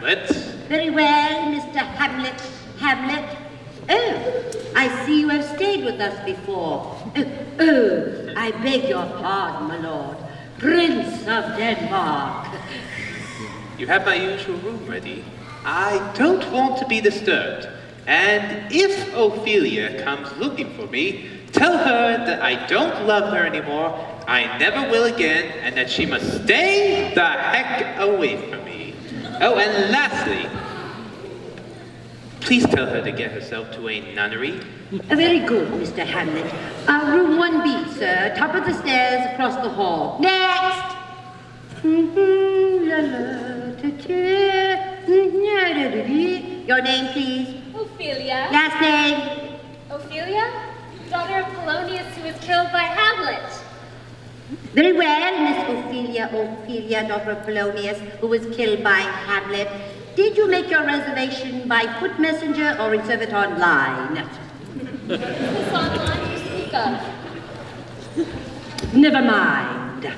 Hamlet. Very well, Mr. Hamlet. Hamlet. Oh, I see you have stayed with us before. Oh, I beg your pardon, my lord. Prince of Denmark. You have my usual room ready. I don't want to be disturbed. And if Ophelia comes looking for me, tell her that I don't love her anymore, I never will again, and that she must stay the heck away from me. Oh, and lastly, please tell her to get herself to a nunnery. Very good, Mr. Hamlet. Room 1B, sir. Top of the stairs across the hall. Next! Your name, please? Ophelia. Last name? Ophelia? Daughter of Polonius, who was killed by Hamlet. Very well, Miss Ophelia, daughter of Polonius, who was killed by Hamlet. Did you make your reservation by foot messenger or reserve it online? This online you speak of. Never mind.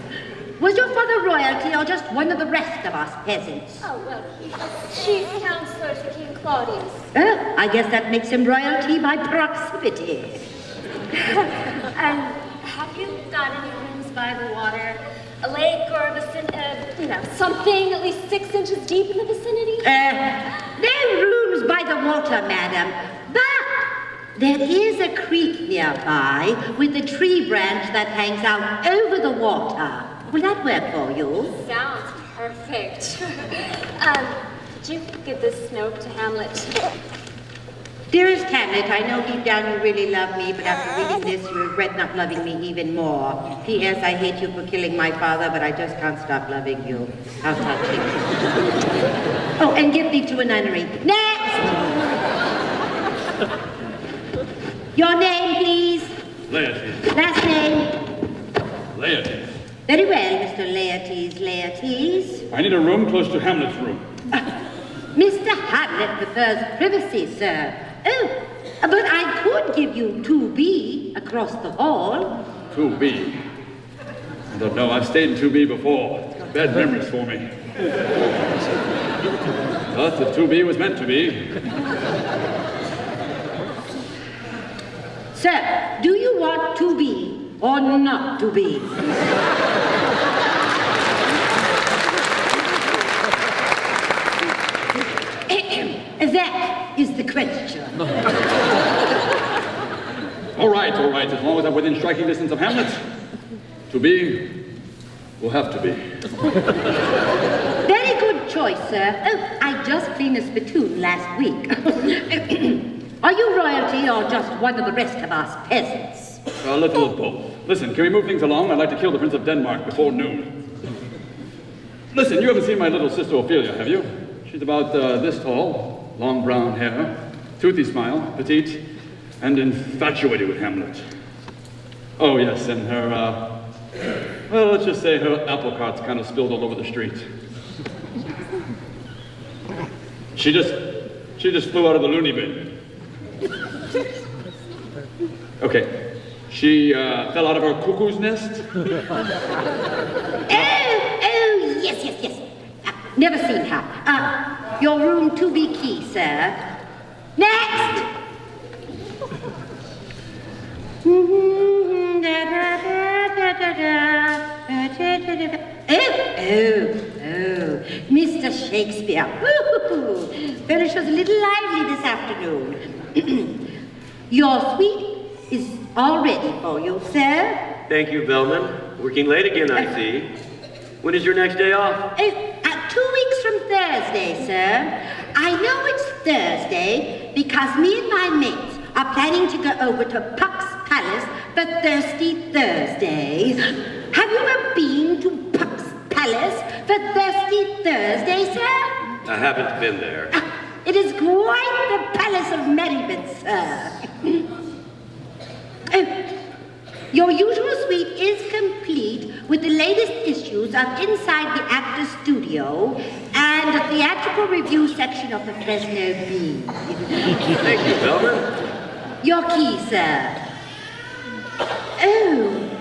Was your father royalty or just one of the rest of us peasants? Oh, well, he's a chief counselor to King Claudius. I guess that makes him royalty by proximity. And have you got any rooms by the water? A lake or something at least 6 inches deep in the vicinity? No rooms by the water, madam. But there is a creek nearby with a tree branch that hangs out over the water. Will that work for you? Sounds perfect. Did you give this note to Hamlet? Dearest Hamlet, I know deep down you really love me, but after reading this, you regret not loving me even more. P.S. I hate you for killing my father, but I just can't stop loving you. How touching. Oh, and give me to a nunnery. Next! Your name, please? Laertes. Last name? Laertes. Very well, Mr. Laertes. I need a room close to Hamlet's room. Mr. Hamlet prefers privacy, sir. Oh, but I could give you 2B across the hall. 2B? I don't know, I've stayed in 2B before. Bad memories for me. But if 2B was meant to be. Sir, do you want to be or not to be? That is the question. All right, as long as I'm within striking distance of Hamlet. To be, will have to be. Very good choice, sir. Oh, I just cleaned a spittoon last week. Are you royalty or just one of the rest of us peasants? A little of both. Listen, can we move things along? I'd like to kill the Prince of Denmark before noon. Listen, you haven't seen my little sister Ophelia, have you? She's about this tall, long brown hair, toothy smile, petite, and infatuated with Hamlet. Oh yes, and her, well, let's just say her apple cart's kind of spilled all over the street. She just flew out of the loony bin. Okay, she fell out of her cuckoo's nest. Oh, yes. Never seen her. Your room 2B key, sir. Next! Oh, Mr. Shakespeare. Furnish was a little lively this afternoon. Your suite is all ready for you, sir. Thank you, Bellman. Working late again, I see. When is your next day off? 2 weeks from Thursday, sir. I know it's Thursday because me and my mates are planning to go over to Puck's Palace for Thirsty Thursday. Have you ever been to Puck's Palace for Thirsty Thursday, sir? I haven't been there. It is quite the palace of merriment, sir. Your usual suite is complete with the latest issues of Inside the Actors Studio and the theatrical review section of the Fresno Bee. Thank you, Bellman. Your key, sir. Oh.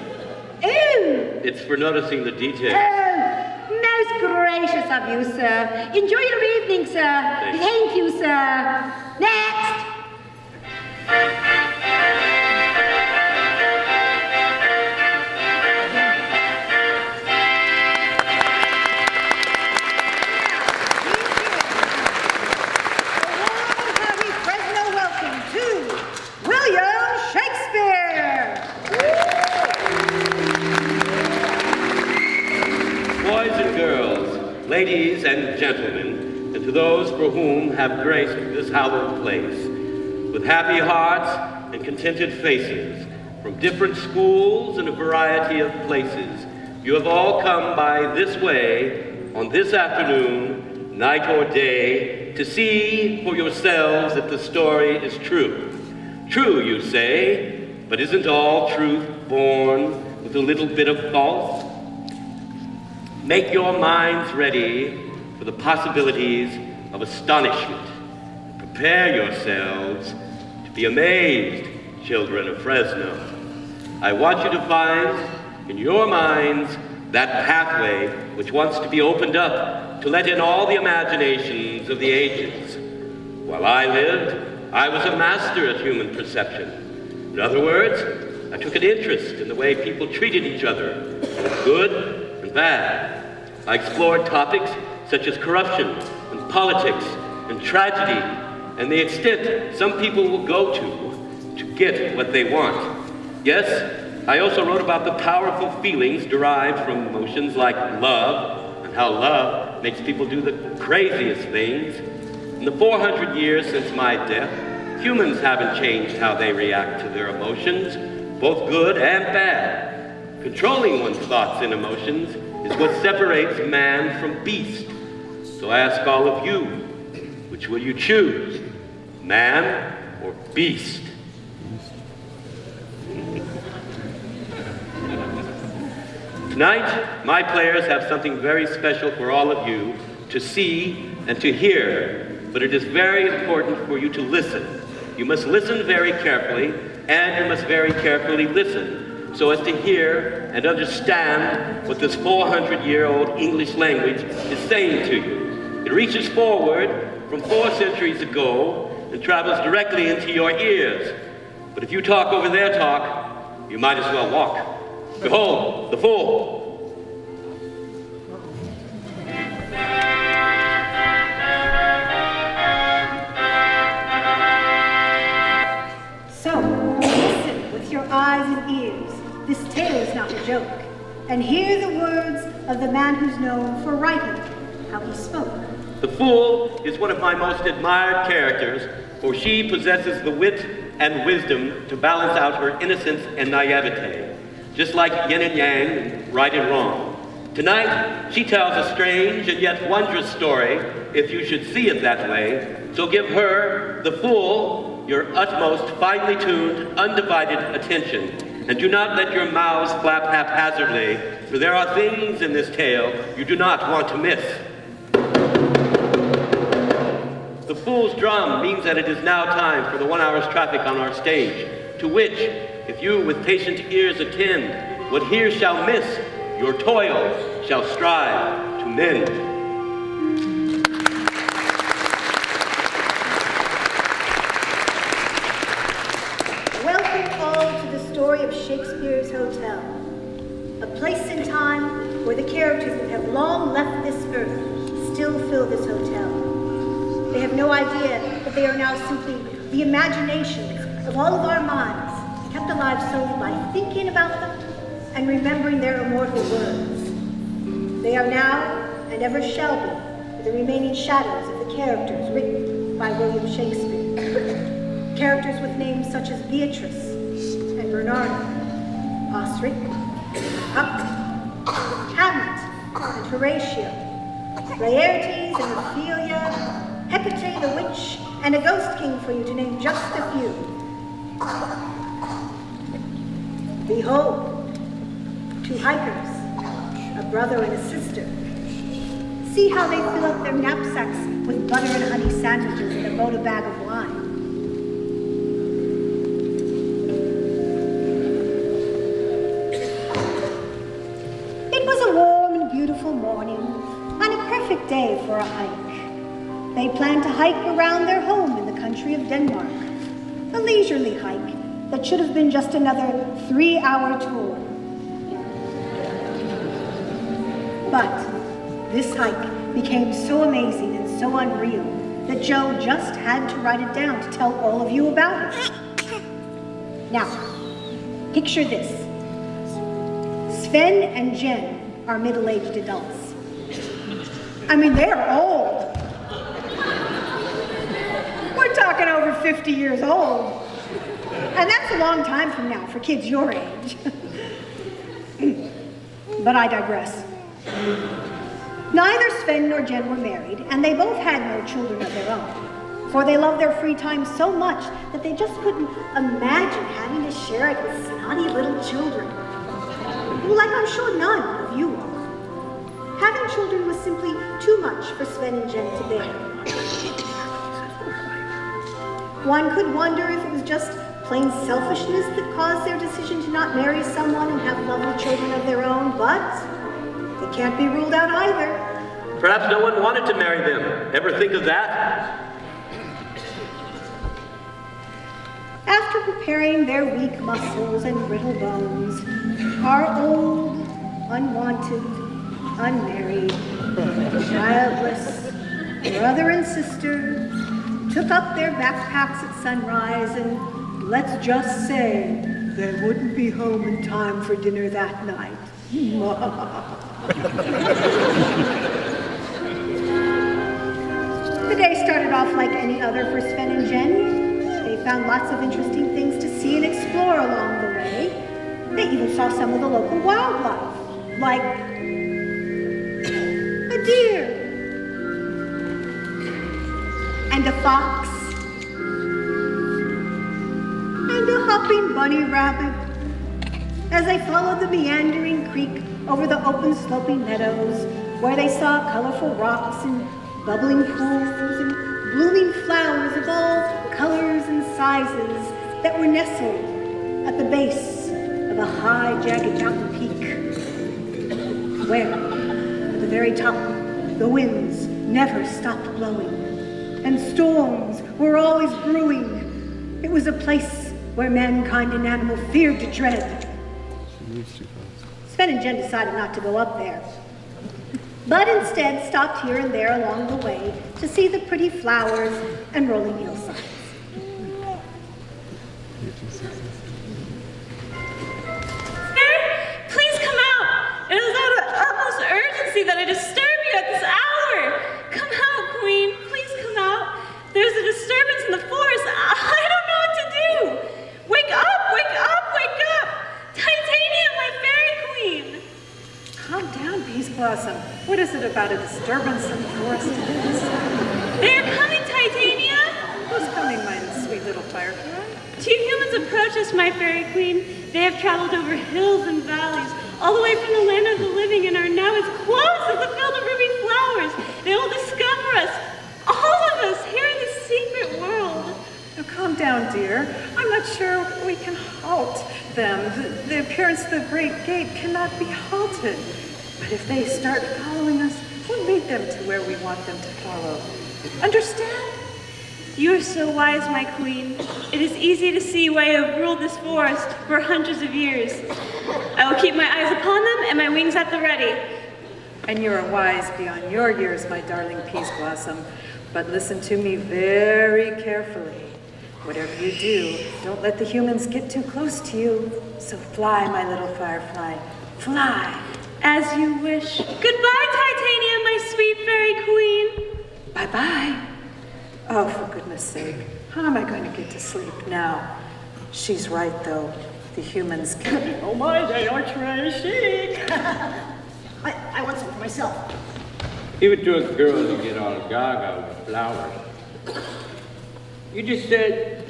It's for noticing the details. Oh, most gracious gracious of you, sir. Enjoy your evening, sir. Thank you, sir. Next. Boys and girls, ladies and gentlemen, and to those for whom have graced this hallowed place, with happy hearts and contented faces, from different schools and a variety of places, you have all come by this way on this afternoon, night or day, to see for yourselves if the story is true. True, you say, but isn't all truth born with a little bit of false? Make your minds ready for the possibilities of astonishment. Prepare yourselves to be amazed, children of Fresno. I want you to find in your minds that pathway which wants to be opened up to let in all the imaginations of the ages. While I lived, I was a master at human perception. In other words, I took an interest in the way people treated each other, both good and bad. I explored topics such as corruption and politics and tragedy and the extent some people will go to get what they want. Yes, I also wrote about the powerful feelings derived from emotions like love and how love makes people do the craziest things. In the 400 years since my death, humans haven't changed how they react to their emotions, both good and bad. Controlling one's thoughts and emotions is what separates man from beast. So I ask all of you, which will you choose, man or beast? Tonight, my players have something very special for all of you to see and to hear, but it is very important for you to listen. You must listen very carefully, and you must very carefully listen, so as to hear and understand what this 400-year-old English language is saying to you. It reaches forward from 4 centuries ago and travels directly into your ears. But if you talk over their talk, you might as well walk. Behold, the fool. So, listen with your eyes and ears. This tale is not a joke. And hear the words of the man who's known for writing how he spoke. The fool is one of my most admired characters, for she possesses the wit and wisdom to balance out her innocence and naivete, just like yin and yang and right and wrong. Tonight, she tells a strange and yet wondrous story, if you should see it that way. So give her, the fool, your utmost finely tuned, undivided attention. And do not let your mouths flap haphazardly, for there are things in this tale you do not want to miss. The fool's drum means that it is now time for the 1 hour's traffic on our stage, to which, if you with patient ears attend, what here shall miss, your toil shall strive to mend. Welcome all to the story of Shakespeare's Hotel, a place and time where the characters that have long left this earth still fill this hotel. They have no idea that they are now simply the imaginations of all of our minds, kept alive solely by thinking about them and remembering their immortal words. They are now, and ever shall be, the remaining shadows of the characters written by William Shakespeare. Characters with names such as Beatrice and Bernardo, Osric, Puck, Hamlet and Horatio, Laertes and Ophelia, Hecate the witch, and a ghost king, for you to name just a few. Behold, 2 hikers, a brother and a sister. See how they fill up their knapsacks with butter and honey sandwiches and a Boda bag of wine. It was a warm and beautiful morning, and a perfect day for a hike. They planned to hike around their home in the country of Denmark. A leisurely hike that should have been just another 3-hour tour. But this hike became so amazing and so unreal that Joe just had to write it down to tell all of you about it. Now, picture this. Sven and Jen are middle-aged adults. I mean, they're old. We're talking over 50 years old. And that's a long time from now for kids your age. But I digress. Neither Sven nor Jen were married, and they both had no children of their own. For they loved their free time so much that they just couldn't imagine having to share it with snotty little children. Like I'm sure none of you are. Having children was simply too much for Sven and Jen to bear. One could wonder if it was just plain selfishness that caused their decision to not marry someone and have lovely children of their own, but it can't be ruled out either. Perhaps no one wanted to marry them. Ever think of that? After preparing their weak muscles and brittle bones, our old, unwanted, unmarried, childless brother and sister took up their backpacks at sunrise and, let's just say, they wouldn't be home in time for dinner that night. The day started off like any other for Sven and Jen. They found lots of interesting things to see and explore along the way. They even saw some of the local wildlife, like a deer, and a fox, and a hopping bunny rabbit. As they followed the meandering creek over the open sloping meadows, where they saw colorful rocks and bubbling pools and blooming flowers of all colors and sizes that were nestled at the base of a high, jagged mountain peak, where, at the very top, the winds never stopped blowing, and storms were always brewing. It was a place where mankind and animal feared to tread. Sven and Jen decided not to go up there, but instead stopped here and there along the way to see the pretty flowers and rolling hillsides. Please come out! It is out of utmost urgency that I disturb you at this hour! Come out, Queen! Please come out! There's a disturbance in the forest! I don't know what to do! Wake up! Wake up! Wake up! Titania, my fairy queen! Calm down, Peace Blossom. What is it about a disturbance in the forest? They are coming, Titania! Who's coming, my sweet little firefly? 2 humans approach us, my fairy queen. They have traveled over hills and valleys, all the way from the land of the living, and are now as close as the field of ruby flowers. They will discover us, all of us, here in this secret world. Now calm down, dear. I'm not sure we can halt them. The appearance of the great gate cannot be halted. But if they start following us, we'll lead them to where we want them to follow. Understand? You are so wise, my queen. It is easy to see why you have ruled this forest for hundreds of years. I will keep my eyes upon them and my wings at the ready. And you are wise beyond your years, my darling Peace Blossom. But listen to me very carefully. Whatever you do, don't let the humans get too close to you. So fly, my little firefly. Fly. As you wish. Goodbye, Titania, my sweet fairy queen. Bye-bye. Oh, for goodness sake. How am I going to get to sleep now? She's right, though. The humans can... Oh my, they are très chic. I want some for myself. Give it to a girl to get all gaga with flowers. You just said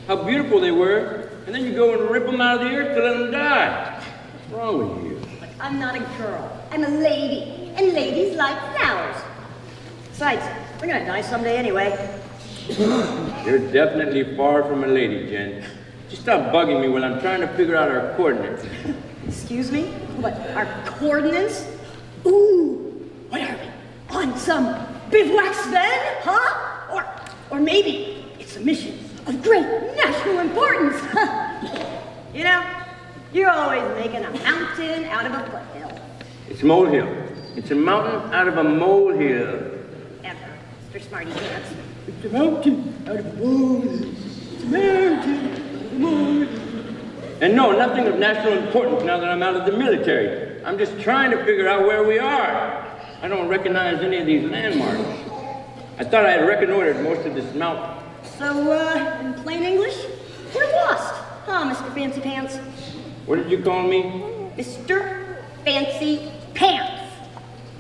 how beautiful they were, and then you go and rip them out of the earth to let them die. What's wrong with you? But I'm not a girl. I'm a lady. And ladies like flowers. Besides, we're gonna die someday anyway. You're definitely far from a lady, Jen. Just stop bugging me while I'm trying to figure out our coordinates. Excuse me? What, our coordinates? Ooh, what are we? On some bivouac Sven, huh? Or maybe it's a mission of great national importance. You know, you're always making a mountain out of a foothill. It's a molehill. It's a mountain out of a molehill. Ever, Mr. Smarty Pants. It's a mountain out of a molehill. It's a mountain out of a molehill. And no, nothing of national importance now that I'm out of the military. I'm just trying to figure out where we are. I don't recognize any of these landmarks. I thought I had reconnoitered most of this mountain. So, in plain English, we're lost, huh, Mr. Fancy Pants? What did you call me? Mr. Fancy Pants.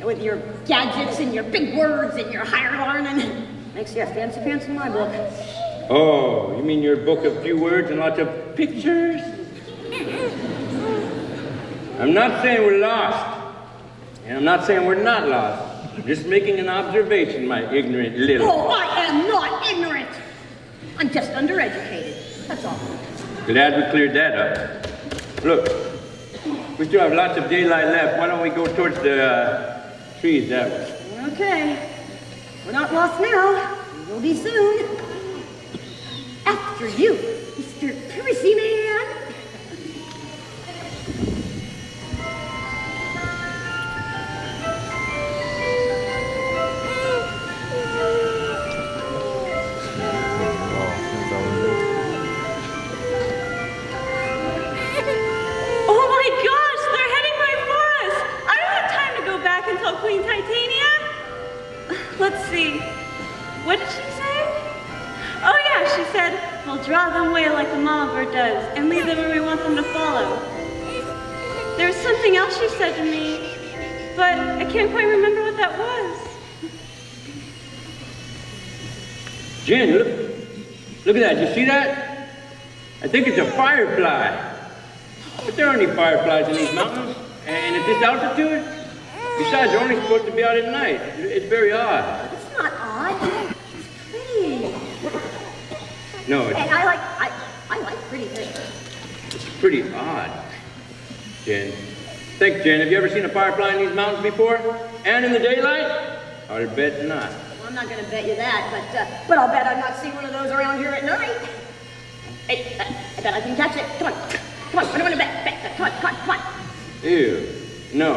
With your gadgets and your big words and your higher learning. Makes you a fancy pants in my book. Oh, you mean your book of few words and lots of pictures? I'm not saying we're lost. And I'm not saying we're not lost. I'm just making an observation, my ignorant little... Oh, I am not ignorant. I'm just undereducated. That's all. Glad we cleared that up. Look, we still have lots of daylight left. Why don't we go towards the trees that way? Okay. We're not lost now. We'll be soon. After you, Mr. Prissy Man. Oh my gosh, they're heading right for us. I don't have time to go back and tell Queen Titania. Let's see. What did she say? Oh yeah, she said, we'll draw them away like a mama bird does and lead them where we want them to follow. There was something else she said to me, but I can't quite remember what that was. Jen, look at that. You see that? I think it's a firefly. But there aren't any fireflies in these mountains. And at this altitude, besides, they're only supposed to be out at night. It's very odd. It's not odd. It's pretty. No, And I like pretty things. it's pretty odd. Jen. Think, Jen, have you ever seen a firefly in these mountains before? And in the daylight? I'll bet not. Well, I'm not going to bet you that, but I'll bet I've not seen one of those around here at night. Hey, I bet I can catch it. Come on. Come on. What do you want to bet? Come on. Ew. No.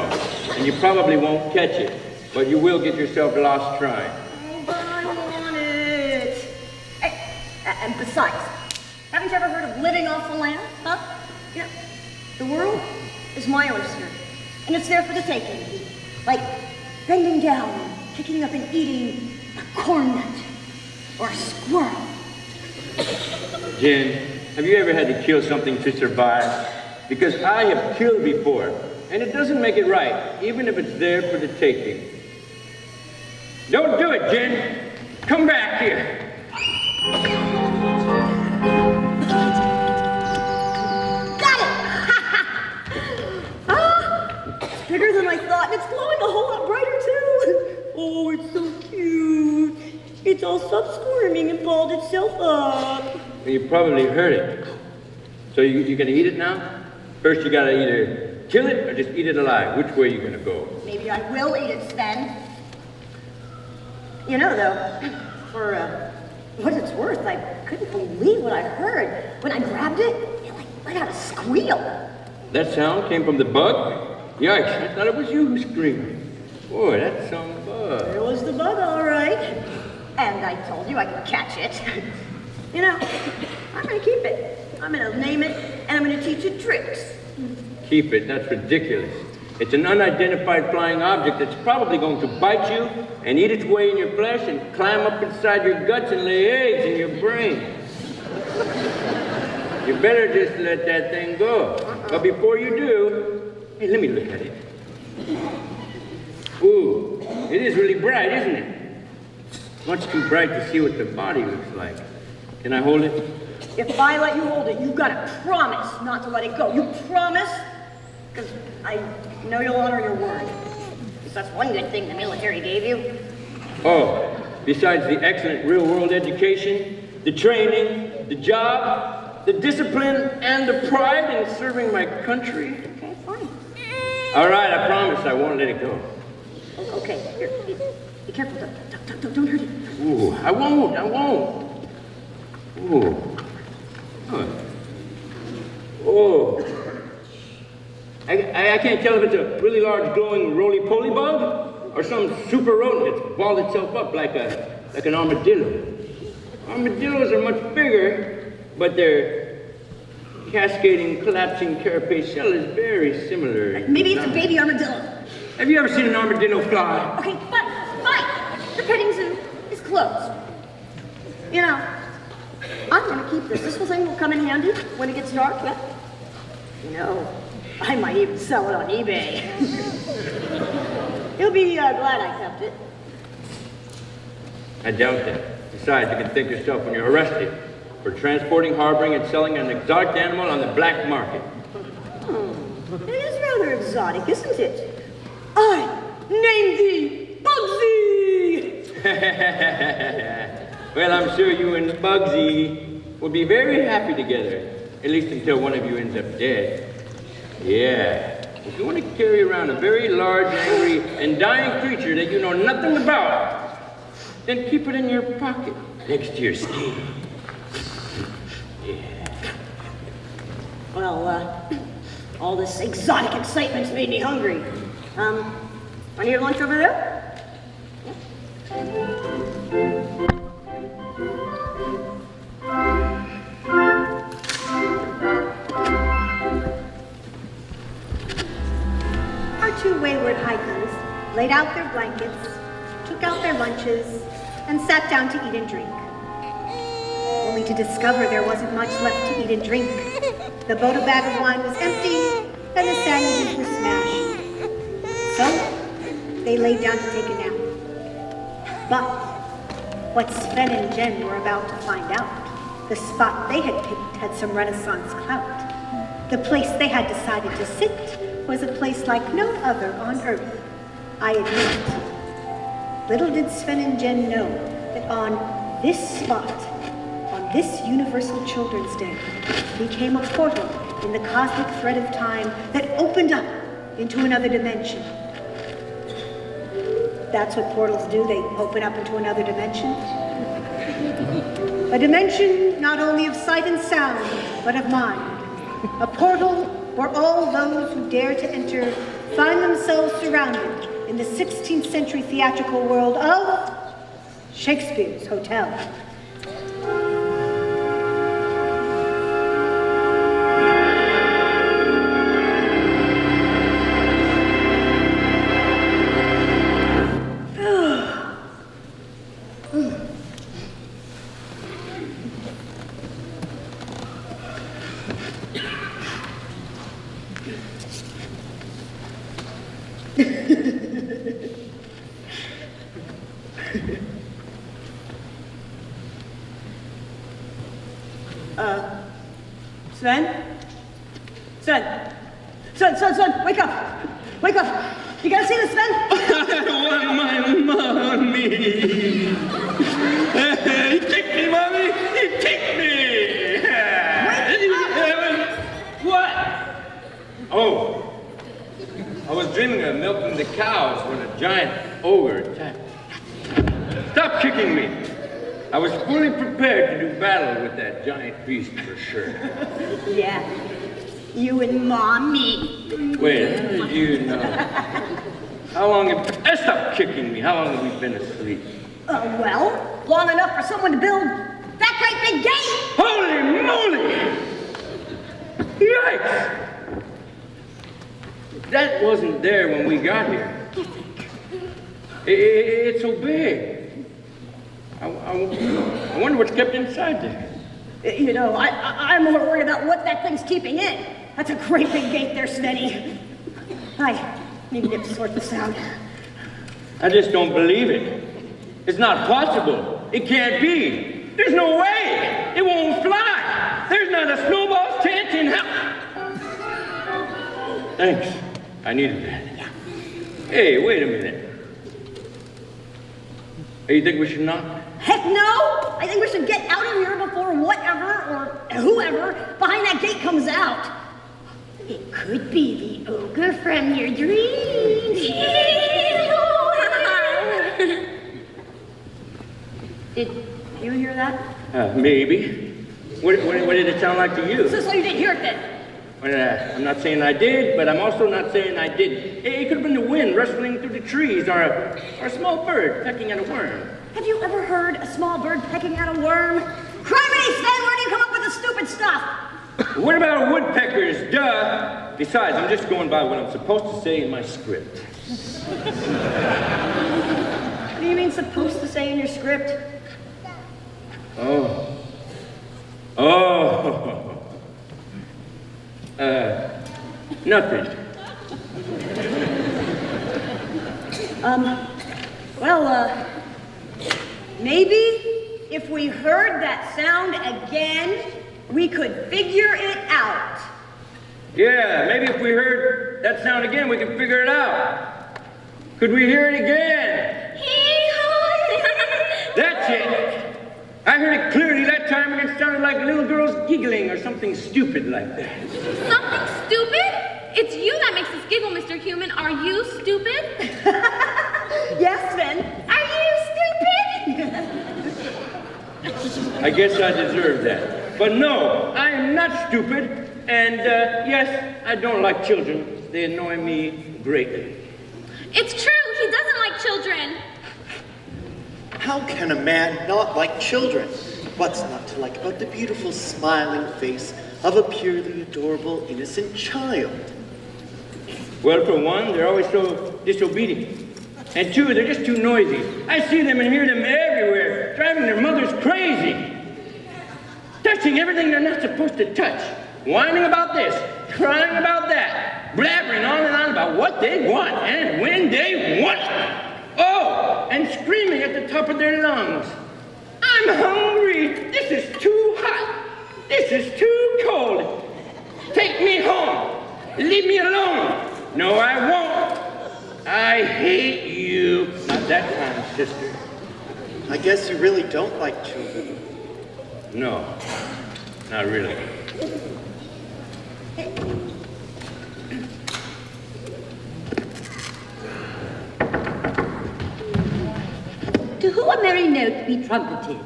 And you probably won't catch it. But you will get yourself lost trying. Oh, but I want it. Hey, and besides, haven't you ever heard of living off the land? Huh? You know, the world is my oyster, and it's there for the taking. Like bending down, picking up and eating a corn nut or a squirrel. Jen, have you ever had to kill something to survive? Because I have killed before, and it doesn't make it right, even if it's there for the taking. Don't do it, Jen. Come back here. Got it! Ah, it's bigger than I thought, and it's glowing a whole lot brighter too. Oh, it's so cute. It's all stopped squirming and balled itself up. Well, you probably heard it. So you gonna eat it now? First you gotta either kill it or just eat it alive. Which way you gonna go? Maybe I will eat it, Sven. You know, though, for what it's worth, I couldn't believe what I heard. When I grabbed it, it let out a squeal. That sound came from the bug? Yikes, I thought it was you who screamed. Boy, that's some bug. It was the bug, all right. And I told you I could catch it. You know, I'm gonna keep it. I'm gonna name it, and I'm gonna teach it tricks. Keep it, that's ridiculous. It's an unidentified flying object that's probably going to bite you and eat its way in your flesh and climb up inside your guts and lay eggs in your brain. You better just let that thing go. But before you do, hey, let me look at it. Ooh, it is really bright, isn't it? It's much too bright to see what the body looks like. Can I hold it? If I let you hold it, you've got to promise not to let it go. You promise? Because I know you'll honor your word. Because that's one good thing the military gave you. Oh, besides the excellent real-world education, the training, the job, the discipline, and the pride in serving my country. Okay, fine. All right, I promise I won't let it go. Okay, here. Be careful, don't hurt it. Ooh, I won't. Ooh. Huh. Oh. I can't tell if it's a really large glowing roly-poly bug or some super rodent that's balled itself up like an armadillo. Armadillos are much bigger, but their cascading, collapsing carapace shell is very similar. Maybe it's a baby armadillo. Have you ever seen an armadillo fly? Okay, fine. The petting zoo is closed. You know, I'm gonna keep this. This thing will come in handy when it gets dark, yeah? You know, I might even sell it on eBay. You'll be glad I kept it. I doubt that. Besides, you can think yourself when you're arrested for transporting, harboring, and selling an exotic animal on the black market. It is rather exotic, isn't it? I name thee Bugsy! Well, I'm sure you and Bugsy will be very happy together, at least until one of you ends up dead. Yeah. If you want to carry around a very large, angry, and dying creature that you know nothing about, then keep it in your pocket next to your skin. Yeah. Well, all this exotic excitement's made me hungry. Want your lunch over there? Our two wayward hikers laid out their blankets, took out their lunches, and sat down to eat and drink. Only to discover there wasn't much left to eat and drink. The Boda bag of wine was empty, and the sandwiches were smashed. So, they laid down to take a nap. But, what Sven and Jen were about to find out, the spot they had picked had some Renaissance clout. The place they had decided to sit was a place like no other on Earth, I admit. Little did Sven and Jen know that on this spot, on this Universal Children's Day, became a portal in the cosmic thread of time that opened up into another dimension. That's what portals do, they open up into another dimension. A dimension not only of sight and sound, but of mind. A portal where all those who dare to enter find themselves surrounded in the 16th century theatrical world of Shakespeare's Hotel. Sven, wake up! Wake up! You gotta see this, Sven? I want my mommy! He kicked me, mommy! He kicked me! Wake up! What? Oh, I was dreaming of milking the cows when a giant ogre attacked. Stop kicking me! I was fully prepared to do battle with that giant beast for sure. Yeah, you and Mommy. Wait, how did you know? How long have... Stop kicking me. How long have we been asleep? Well, long enough for someone to build that great big gate! Holy moly! Yikes! That wasn't there when we got here. It's so big. I wonder what's kept inside there. You know, I'm more worried about what that thing's keeping in. That's a great big gate there, Svenny. I need to get to sort this out. I just don't believe it. It's not possible. It can't be. There's no way. It won't fly. There's not a snowball's chance in hell. Thanks. I needed that. Hey, wait a minute. Hey, you think we should knock? Heck no! I think we should get out of here before whatever or whoever behind that gate comes out. It could be the ogre from your dreams. Did you hear that? Maybe. What did it sound like to you? So you didn't hear it then? Well, I'm not saying I did, but I'm also not saying I didn't. It could have been the wind rustling through the trees, or a small bird pecking at a worm. Have you ever heard a small bird pecking at a worm? Criminy, Sven, where do you come up with the stupid stuff? What about woodpeckers? Duh! Besides, I'm just going by what I'm supposed to say in my script. What do you mean supposed to say in your script? Oh. Nothing. Maybe if we heard that sound again, we could figure it out. Yeah, maybe if we heard that sound again, we could figure it out. Could we hear it again? That's it. I heard it clearly that time, and it sounded like little girls giggling or something stupid like that. Something stupid? It's you that makes us giggle, Mr. Human. Are you stupid? Yes, Sven. Are you stupid? I guess I deserve that. But no, I am not stupid. And yes, I don't like children. They annoy me greatly. It's true. He doesn't like children. How can a man not like children? What's not to like about the beautiful smiling face of a purely adorable, innocent child? Well, for one, they're always so disobedient. And two, they're just too noisy. I see them and hear them everywhere, driving their mothers crazy. Touching everything they're not supposed to touch. Whining about this, crying about that, blabbering on and on about what they want and when they want it. Oh, and screaming at the top of their lungs. I'm hungry. This is too hot. This is too cold. Take me home. Leave me alone. No, I won't. I hate you. Not that kind, sister. I guess you really don't like children. No, not really. To who a merry note be trumpeted.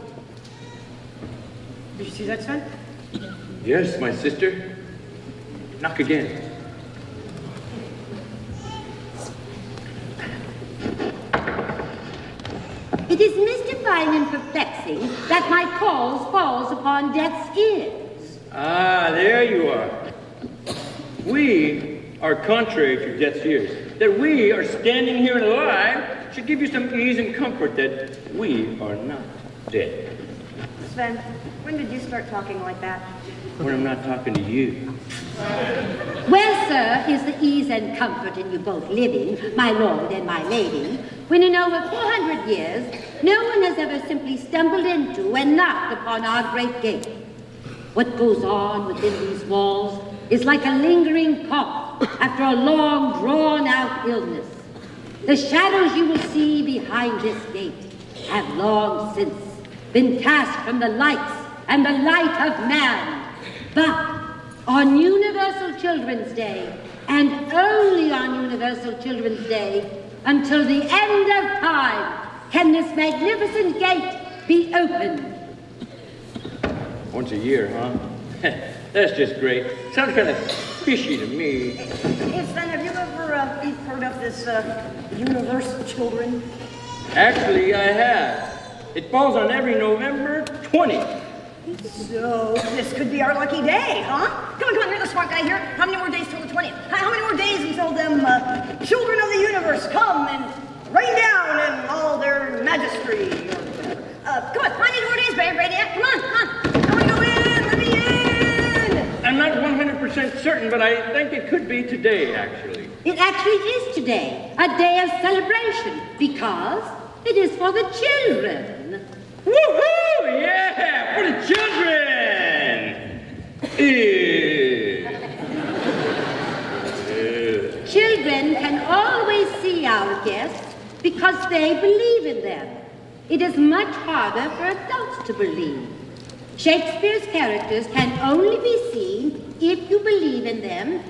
Did you see that, Sven? Yes, my sister. Knock again. It is mystifying and perplexing that my calls falls upon death's ears. Ah, there you are. We are contrary to death's ears. That we are standing here and alive should give you some ease and comfort that we are not dead. Sven, when did you start talking like that? When I'm not talking to you. Where, sir, is the ease and comfort in you both living, my lord and my lady, when in over 400 years no one has ever simply stumbled into and knocked upon our great gate? What goes on within these walls is like a lingering cough after a long, drawn-out illness. The shadows you will see behind this gate have long since been cast from the lights and the light of man. But on Universal Children's Day, and only on Universal Children's Day, until the end of time, can this magnificent gate be opened. Once a year, huh? That's just great. Sounds kind of fishy to me. Hey, Sven, have you ever heard of this Universal Children? Actually, I have. It falls on every November 20th. So, this could be our lucky day, huh? Come on, you're the smart guy here. How many more days till the 20th? How many more days until them children of the universe come and rain down in all their majesty? Come on, how many more days, baby? Come on. I want to go in. Let me in. I'm not 100% certain, but I think it could be today, actually. It actually is today, a day of celebration, because it is for the children. Woohoo! Yeah! For the children! Children can always see our guests because they believe in them. It is much harder for adults to believe. Shakespeare's characters can only be seen if you believe in them